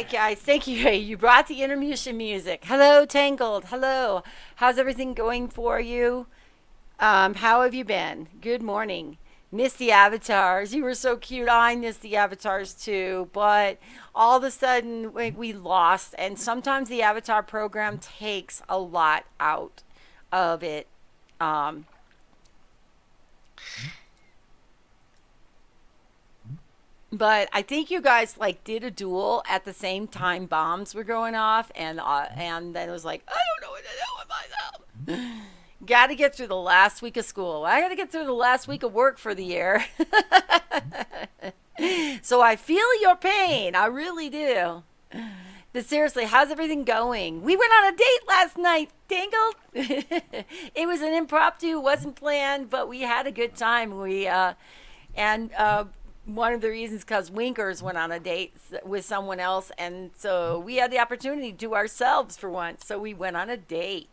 right, guys. Thank you. You brought the intermission music. Hello, Tangled. Hello. How's everything going for you? How have you been? Good morning. Miss the avatars. You were so cute. I miss the avatars too. But all of a sudden, we lost. And sometimes the avatar program takes a lot out of it. Um, but I think you guys like did a duel at the same time bombs were going off, and then it was like I don't know what to do with myself. Got to get through the last week of school. I got to get through the last week of work for the year. So I feel your pain. I really do. But seriously, how's everything going? We went on a date last night, Dangle. It was an impromptu, wasn't planned, but we had a good time. And one of the reasons because Winkers went on a date with someone else, and so we had the opportunity to do ourselves for once. So we went on a date.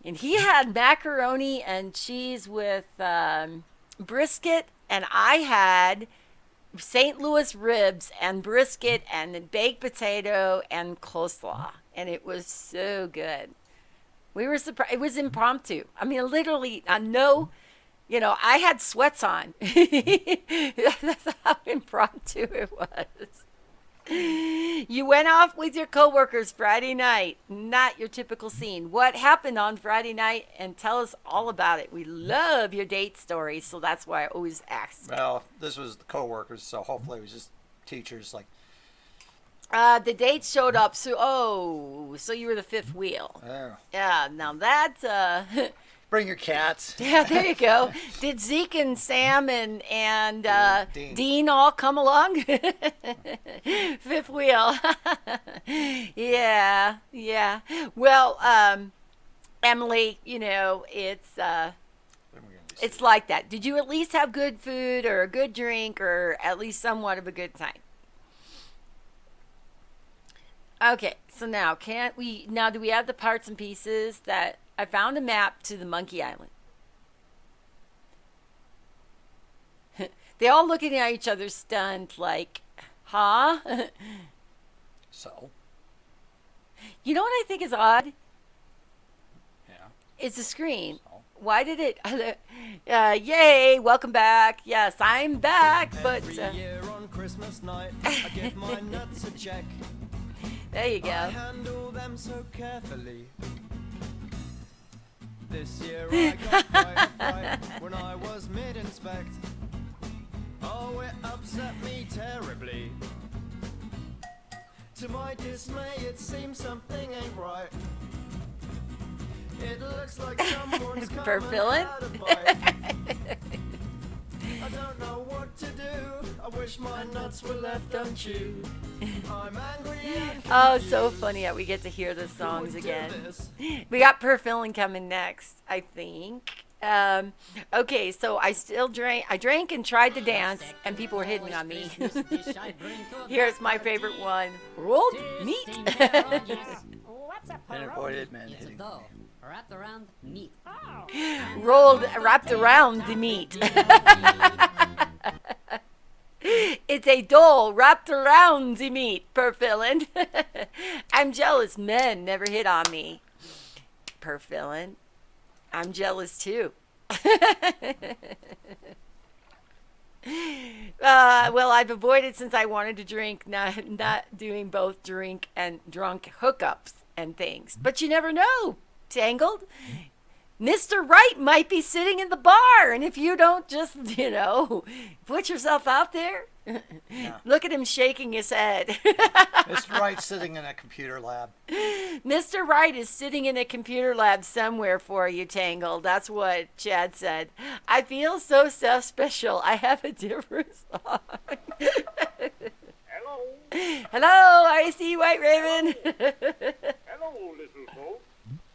And he had macaroni and cheese with brisket, and I had St. Louis ribs and brisket and then baked potato and coleslaw, and it was so good. We were surprised. It was impromptu. I mean, literally, no, I had sweats on. That's how impromptu it was. You went off with your coworkers Friday night. Not your typical scene. What happened on Friday night? And tell us all about it. We love your date stories, so that's why I always ask. Well, this was the coworkers, so hopefully it was just teachers. Like, The date showed up. So you were the fifth wheel. oh, Yeah. Now that. bring your cats. Yeah, there you go. Did Zeke and Sam and Dean. Dean all come along? Fifth wheel. Yeah, yeah. Well, Emily, What am I gonna it's do? like that. Did you at least have good food or a good drink or at least somewhat of a good time? Okay, so now can't we now do we have the parts and pieces that I found a map to the Monkey Island. They all looking at each other stunned like, huh? So, You know what I think is odd? yeah. It's the screen. So. Why did it? Yay! Welcome back. Yes, I'm back. But Every year on Christmas night, I give my nuts a check. there you I go. handle them so carefully. This year I got quite a fright when I was mid-inspect. Oh, it upset me terribly. To my dismay, it seems something ain't right. It looks like someone's come For and villain? had a bite. I don't know what to do. I wish my nuts were left unchewed. I'm angry and Oh, so confused. funny that we get to hear the Who songs would do again. this? We got Perfilling coming next, I think. Okay, so I drank and tried to dance, and people were hitting on me. Here's my favorite one: rolled meat. What's a And avoided men It's a hitting. dough wrapped around meat. Rolled, wrapped around the meat. It's a doll wrapped around the meat, Perfilling. I'm jealous men never hit on me. Perfilling. I'm jealous too. Well, I've avoided since I wanted to drink, not doing both drink and drunk hookups and things. But you never know, Tangled. Mr. Right might be sitting in the bar, and if you don't just, put yourself out there, Yeah. look at him shaking his head. Mr. Wright sitting in a computer lab. Mr. Right is sitting in a computer lab somewhere for you, Tangled. That's what Chad said. I feel so self-special. I have a different song. Hello, Hello, I see White Raven. hello, little folks.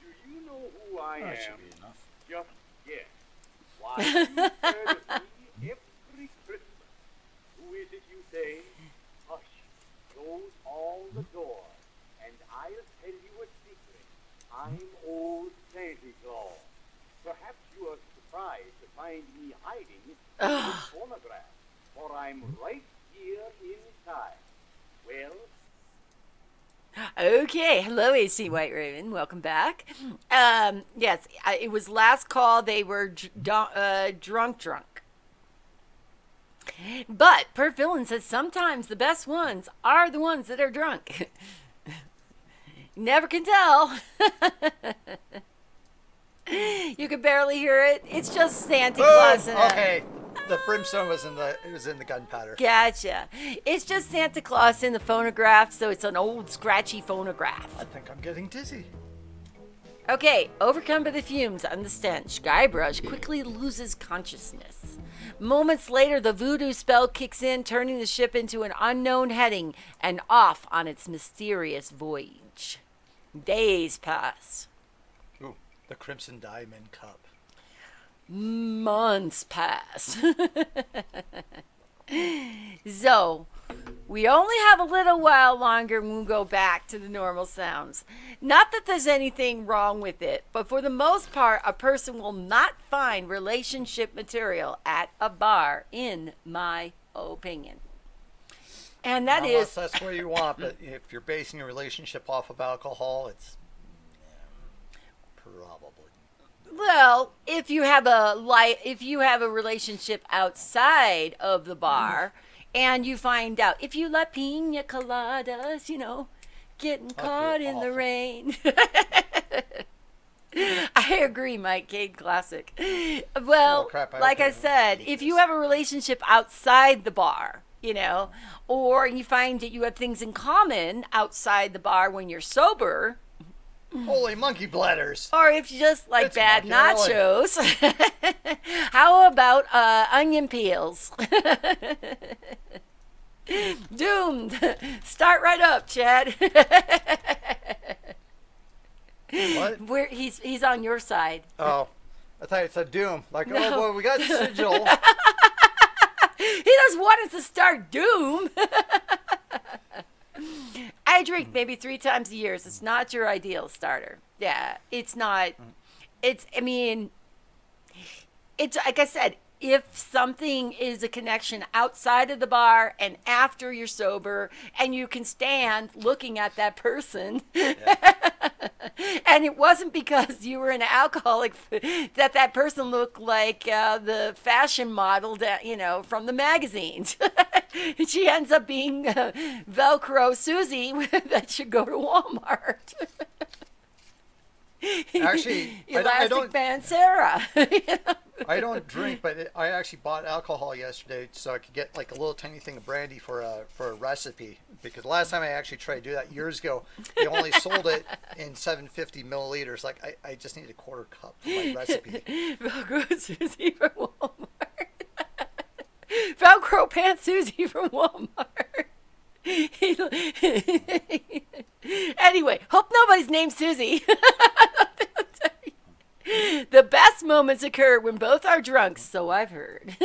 Do you know who I That am? should be enough. Just guess. Why, you heard of me every Christmas. Who is it you say? Hush, close all the doors, and I'll tell you a secret. I'm old Santa Claus. Perhaps you are surprised to find me hiding in the phonograph, for I'm right here inside. Well, Okay, hello AC White Raven, welcome back. Yes, it was last call. They were drunk. But Per Villain says sometimes the best ones are the ones that are drunk. Never can tell. You could barely hear it. It's just Santa Claus. Okay. The brimstone was in the gunpowder. Gotcha. It's just Santa Claus in the phonograph, so it's an old scratchy phonograph. I think I'm getting dizzy. Okay, overcome by the fumes and the stench, Guybrush quickly loses consciousness. Moments later, the voodoo spell kicks in, turning the ship into an unknown heading and off on its mysterious voyage. Days pass. Ooh, the Crimson Diamond Cup. Months pass. So, we only have a little while longer when we go back to the normal sounds. Not that there's anything wrong with it, but for the most part, a person will not find relationship material at a bar, in my opinion. And that Unless is that's where you want, but if you're basing a relationship off of alcohol, it's probably. well, if you have a relationship outside of the bar, and you find out if you like pina coladas, getting caught in the awful. rain. I agree, Mike Cade classic. Well, Oh, crap, I like I don't said, need if this. you have a relationship outside the bar, or you find that you have things in common outside the bar when you're sober, Holy monkey bladders! or if you just like It's bad Machiavelli. nachos, how about onion peels? Doomed. Start right up, Chad. What? He's on your side. Oh, I thought it said Doom. Like, No. oh boy, we got Sigil. He just wanted to start Doom. I drink maybe 3 times a year. So it's not your ideal starter. Yeah, it's not. It's like I said, if something is a connection outside of the bar and after you're sober and you can stand looking at that person, and it wasn't because you were an alcoholic that person looked like the fashion model that, from the magazines. She ends up being Velcro Susie that should go to Walmart. Actually, I Elastic don't. Band Sarah. I don't drink, but I actually bought alcohol yesterday so I could get like a little tiny thing of brandy for a recipe. Because last time I actually tried to do that years ago, they only sold it in 750 milliliters. Like I just need a quarter cup for my recipe. Velcro Susie from Walmart. Velcro Pants Susie from Walmart. Anyway, hope nobody's named Susie. The best moments occur when both are drunk, so I've heard.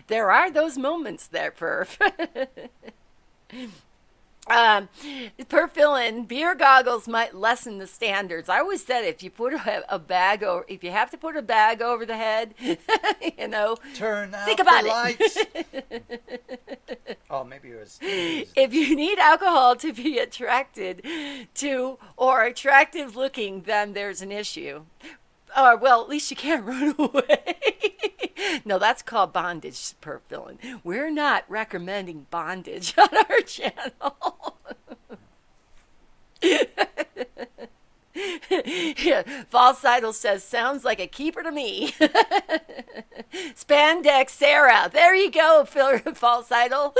There are those moments there, Perf. Per villain, beer goggles might lessen the standards. I always said if you put a bag over, if you have to put a bag over the head, Turn out think about the it. lights. Oh, maybe it was. If you need alcohol to be attracted to or attractive looking, then there's an issue. Well, at least you can't run away. No, that's called bondage, Per villain. We're not recommending bondage on our channel. Yeah, False Idol says, sounds like a keeper to me. Spandex Sarah. There you go, False Idol.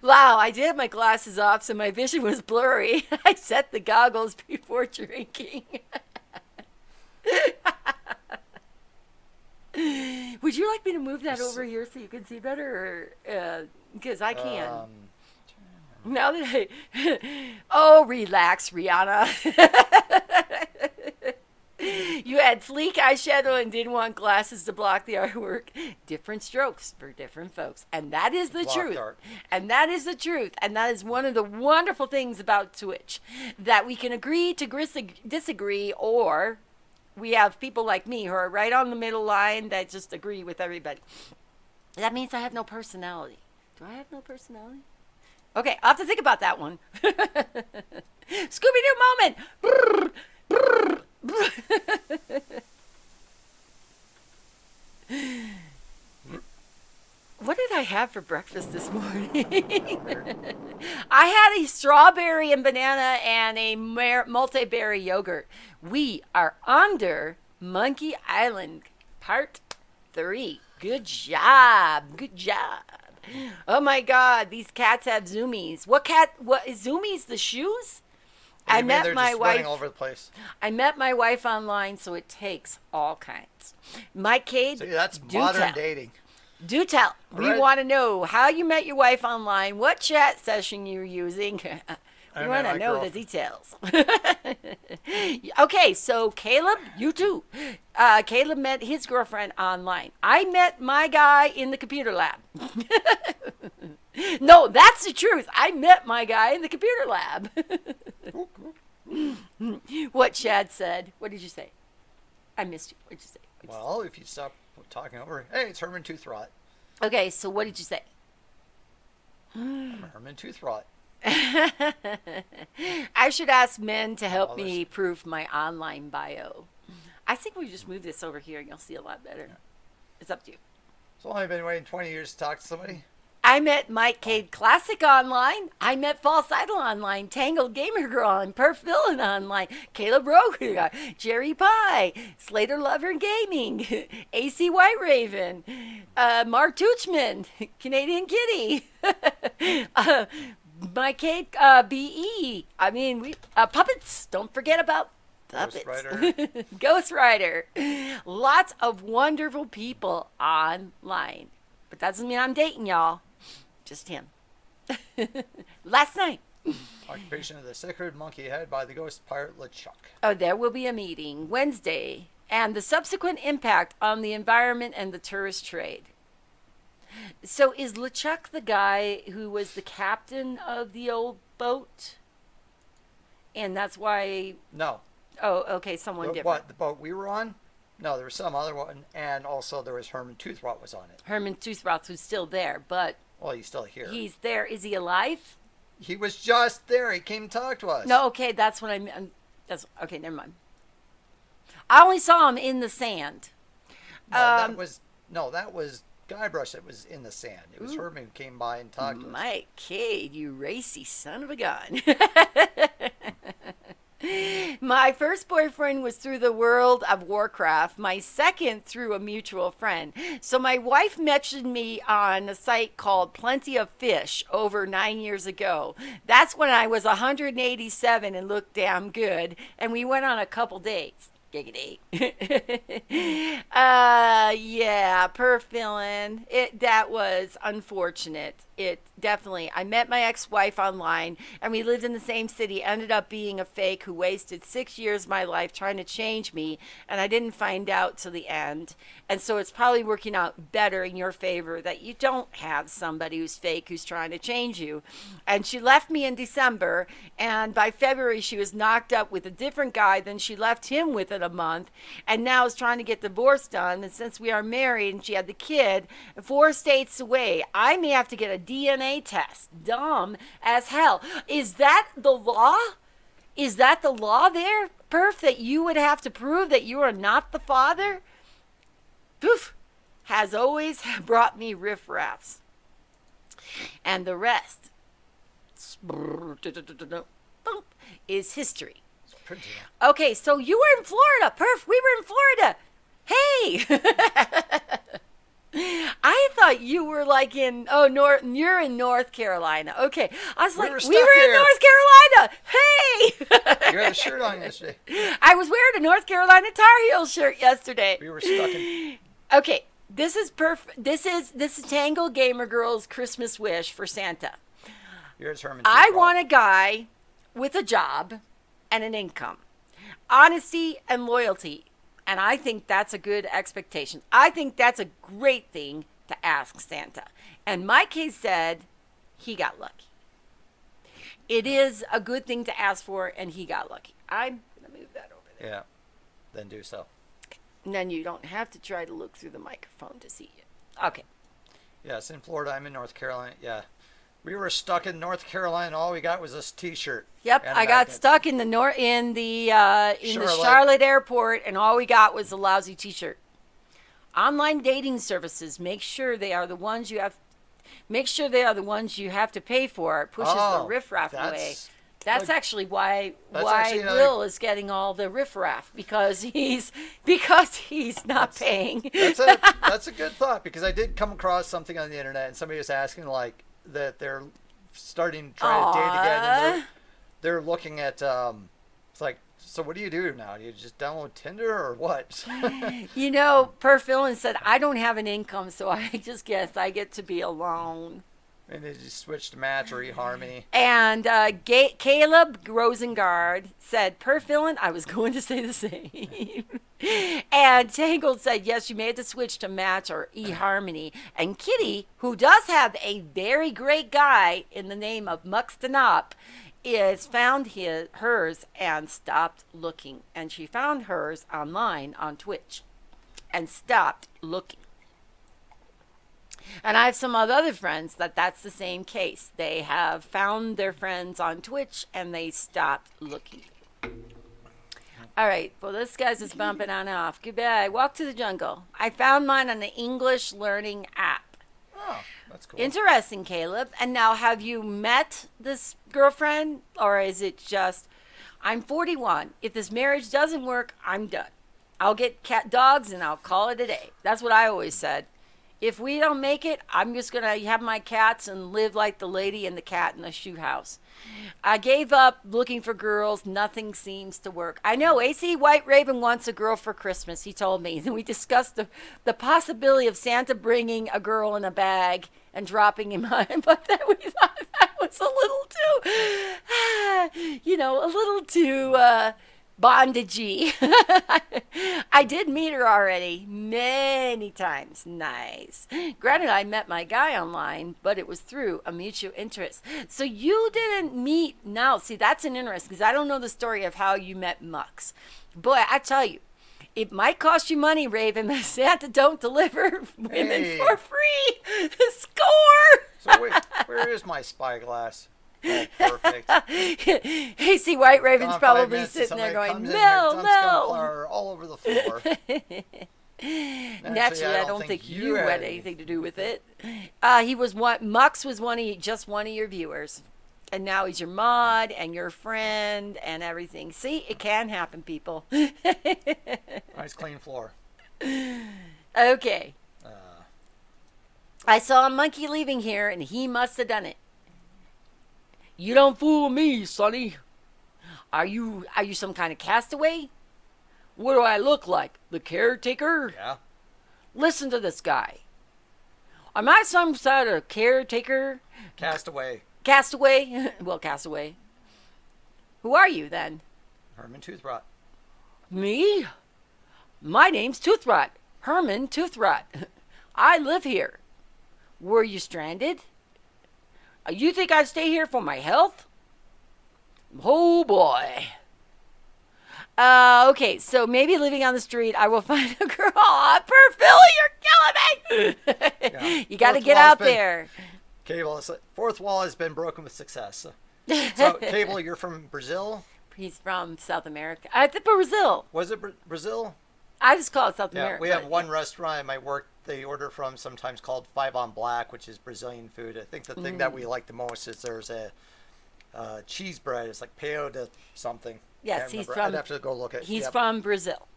Wow, I did have my glasses off, so my vision was blurry. I set the goggles before drinking. Would you like me to move that over here so you can see better? Or because I can. Now that oh, relax, Rihanna. You had fleek eyeshadow and didn't want glasses to block the artwork. Different strokes for different folks. And that is the Block truth. art. And that is the truth. And that is one of the wonderful things about Twitch. That we can agree to disagree, or we have people like me who are right on the middle line that just agree with everybody. That means I have no personality. Do I have no personality? Okay, I'll have to think about that one. Scooby-Doo moment. Brrr, brrr, brrr. What did I have for breakfast this morning? I had a strawberry and banana and a multi-berry yogurt. We are under Monkey Island, part 3. Good job. Good job. Oh my God, these cats have zoomies. What is zoomies? The shoes? I You mean they're met my just wife. running all over the place. I met my wife online, so it takes all kinds. Mike Cade, See, that's do modern tell. dating. Do tell. We right. want to know how you met your wife online, what chat session you're using. We I want met to my know the girlfriend. details. Okay, so Caleb, you too. Caleb met his girlfriend online. I met my guy in the computer lab. No, that's the truth. I met my guy in the computer lab. What Chad said. What did you say? I missed you. What did you say? Well, if you stop talking over, hey, it's Herman Toothrot. Okay, so what did you say? I'm Herman Toothrot. I should ask men to help Well, me proof my online bio. I think we just move this over here and you'll see a lot better. It's up to you. It's only been waiting 20 years to talk to somebody. I met Mike Cade Classic online. I met False Idol online. Tangled Gamer Girl online. Perf Villain online. Caleb Rogue. Jerry Pie. Slater Lover Gaming. AC White Raven. Mark Toochman. Canadian Kitty. Mike Cade BE. I mean, we Puppets. Don't forget about Puppets. Ghost Rider. Ghost Rider. Lots of wonderful people online. But that doesn't mean I'm dating y'all. Just him. Last night. Occupation of the Sacred Monkey Head by the Ghost Pirate LeChuck. Oh, there will be a meeting Wednesday and the subsequent impact on the environment and the tourist trade. So is LeChuck the guy who was the captain of the old boat? And that's why... No. Oh, okay, someone different. What, the boat we were on? No, there was some other one, and also there was Herman Toothrot was on it. Herman Toothroth, who's still there, but Well, he's still here. he's there. Is he alive? He was just there. He came to talk to us. No, okay, that's what I meant. That's okay. Never mind. I only saw him in the sand. that was Guybrush that was in the sand. It was Herman who came by and talked to us. Mike Cade, you racy son of a gun. My first boyfriend was through the World of Warcraft. My second through a mutual friend. So my wife mentioned me on a site called Plenty of Fish over 9 years ago. That's when I was 187 and looked damn good. And we went on a couple dates. Giggity. Yeah, per villain. That was unfortunate. It definitely. I met my ex-wife online, and we lived in the same city. Ended up being a fake who wasted 6 years of my life trying to change me, and I didn't find out till the end. And so it's probably working out better in your favor that you don't have somebody who's fake who's trying to change you. And she left me in December, and by February she was knocked up with a different guy than she left him with in a month, and now is trying to get divorce done. And since we are married and she had the kid 4 states away, I may have to get a DNA test. Dumb as hell. Is that the law? Is that the law there, Perf, that you would have to prove that you are not the father? Poof, has always brought me riffraffs. And the rest is history. It's pretty. Okay, so you were in Florida. Perf, we were in Florida. Hey! I thought you were like in, you're in North Carolina. Okay. I was We like, were we were stuck in here. North Carolina. Hey! You had a shirt on yesterday. I was wearing a North Carolina Tar Heel shirt yesterday. We were stuck in. Okay, this is This is Tangle Gamer Girl's Christmas wish for Santa. Here's Herman. I Toothrot. want a guy with a job and an income, honesty and loyalty. And I think that's a good expectation. I think that's a great thing to ask Santa. And Mike Hayes said he got lucky. It is a good thing to ask for, and he got lucky. I'm going to move that over there. Yeah. Then do so. And then you don't have to try to look through the microphone to see it. Okay. Yes, in Florida. I'm in North Carolina. Yeah. We were stuck in North Carolina. And all we got was this T-shirt. Yep, and a I got magnet. stuck in the Charlotte airport, and all we got was a lousy T-shirt. Online dating services, make sure they are the ones you have. Make sure they are the ones you have to pay for. It pushes the riffraff away. That's actually why Will is getting all the riffraff because he's not paying. That's a good thought, because I did come across something on the internet and somebody was asking like that they're starting to try to date again, and they're looking at it's like, so what do you do now? Do you just download Tinder or what? You know, Per Philin said, I don't have an income, so I just guess I get to be alone. And they just switched to Match or eHarmony. And Caleb Rosengard said, Per Philin, I was going to say the same. And Tangled said, yes, you may have to switch to Match or eHarmony. And Kitty, who does have a very great guy in the name of Muxtanop, is found hers and stopped looking. And she found hers online on Twitch and stopped looking. And I have some other friends that's the same case. They have found their friends on Twitch and they stopped looking. All right, well, this guy's just bumping on off. Goodbye. Walk to the jungle. I found mine on the English learning app. Oh, that's cool. Interesting, Caleb. And now, have you met this girlfriend, or is it just, I'm 41. If this marriage doesn't work, I'm done. I'll get cat dogs and I'll call it a day. That's what I always said. If we don't make it, I'm just going to have my cats and live like the lady and the cat in the shoe house. I gave up looking for girls. Nothing seems to work. I know AC White Raven wants a girl for Christmas, he told me. And we discussed the possibility of Santa bringing a girl in a bag and dropping him on. But then we thought that was a little too, bondagey. I did meet her already many times. Nice. Granted, I met my guy online, but it was through a mutual interest. So you didn't meet. Now, see, that's an interest, because I don't know the story of how you met Mux. Boy, I tell you, it might cost you money, Raven. Santa don't deliver women for free. Score. So wait, where is my spyglass? Oh, perfect. AC White Raven's probably sitting there going, no. All over the floor. Naturally, I don't think you had anything to do with it. Mux was just one of your viewers. And now he's your mod and your friend and everything. See, it can happen, people. Nice clean floor. Okay. I saw a monkey leaving here, and he must have done it. You don't fool me, Sonny. Are you some kind of castaway? What do I look like? The caretaker? Yeah. Listen to this guy. Am I some sort of caretaker? Castaway. Castaway? Well, castaway. Who are you then? Herman Toothrot. Me? My name's Toothrot. Herman Toothrot. I live here. Were you stranded? You think I'd stay here for my health? Oh, boy. Okay, so maybe living on the street, I will find a girl. Oh, Per Phil, you're killing me. Yeah. You got to get out there. Cable, fourth wall has been broken with success. So, Cable, you're from Brazil? He's from South America. I think Brazil. Was it Brazil? I just call it South Yeah, America. we have one restaurant at my work they order from sometimes called Five on Black, which is Brazilian food. I think the thing that we like the most is there's a cheese bread. It's like peo de something. Yes, he's from. I'd have to go look at. He's from Brazil.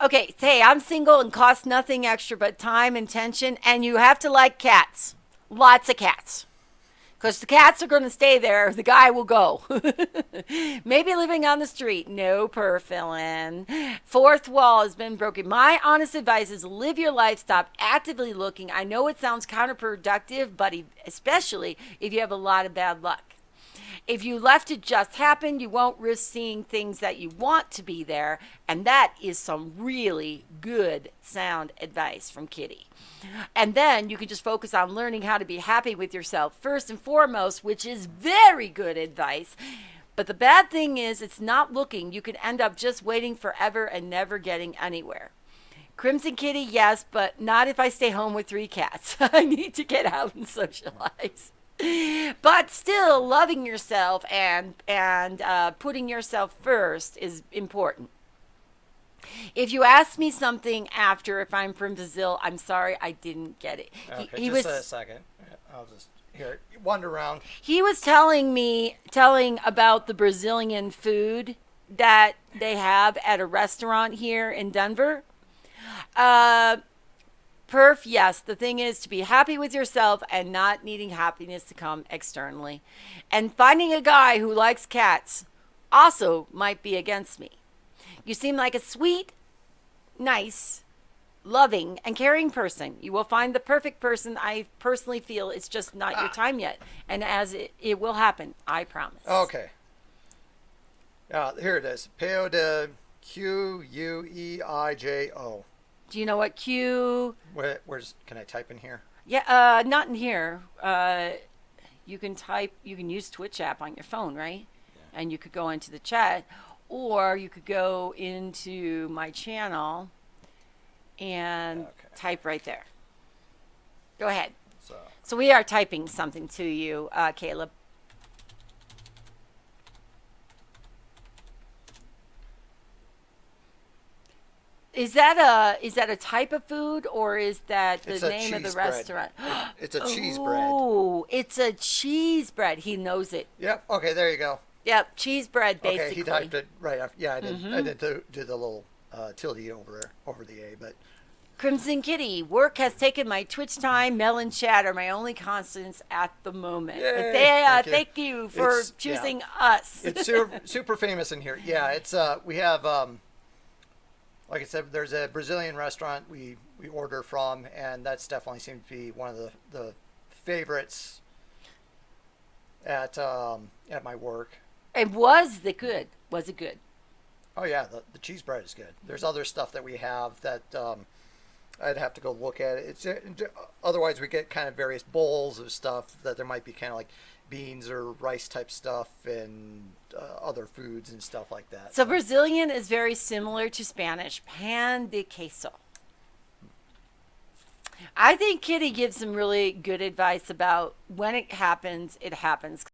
Okay, hey, I'm single and cost nothing extra but time and tension, and you have to like cats. Lots of cats. Because the cats are going to stay there. The guy will go. Maybe living on the street. No, Per Philin. Fourth wall has been broken. My honest advice is live your life. Stop actively looking. I know it sounds counterproductive, but especially if you have a lot of bad luck. If you left it just happen, you won't risk seeing things that you want to be there. And that is some really good, sound advice from Kitty. And then you can just focus on learning how to be happy with yourself first and foremost, which is very good advice. But the bad thing is it's not looking. You could end up just waiting forever and never getting anywhere. Crimson Kitty, yes, but not if I stay home with 3 cats. I need to get out and socialize. But still, loving yourself and putting yourself first is important. If you ask me something after, if I'm from Brazil, I'm sorry, I didn't get it. Okay, He just was a second. I'll just here wander around. he was telling about the Brazilian food that they have at a restaurant here in Denver. Perf, yes, the thing is to be happy with yourself and not needing happiness to come externally. And finding a guy who likes cats also might be against me. You seem like a sweet, nice, loving, and caring person. You will find the perfect person. I personally feel it's just not your time yet. And as it will happen, I promise. Okay. Here it is. Peo de Queijo. Do you know what Q? Where's? Can I type in here? Yeah, not in here. You can use Twitch app on your phone, right? Yeah. And you could go into the chat, or you could go into my channel and type right there. Go ahead. So we are typing something to you, Caleb. Is that a type of food, or is that the name of the restaurant? It's a cheese bread. Oh, it's a cheese bread. He knows it. Yep. Okay, there you go. Yep, cheese bread, basically. Okay, he typed it right after. Yeah, I did. I did do the little tilde over the A, but. Crimson Kitty, work has taken my Twitch time. Mel and chat are my only constants at the moment. Yay, But thank you for choosing us. It's super famous in here. Yeah, it's we have like I said, there's a Brazilian restaurant we order from, and that's definitely seemed to be one of the favorites at my work. And was it good? Oh yeah, the cheese bread is good. There's other stuff that we have that I'd have to go look at it. It's otherwise we get kind of various bowls of stuff that there might be kind of like beans or rice type stuff and other foods and stuff like that. So Brazilian is very similar to Spanish, pan de queso. I think Kitty gives some really good advice about when it happens, it happens.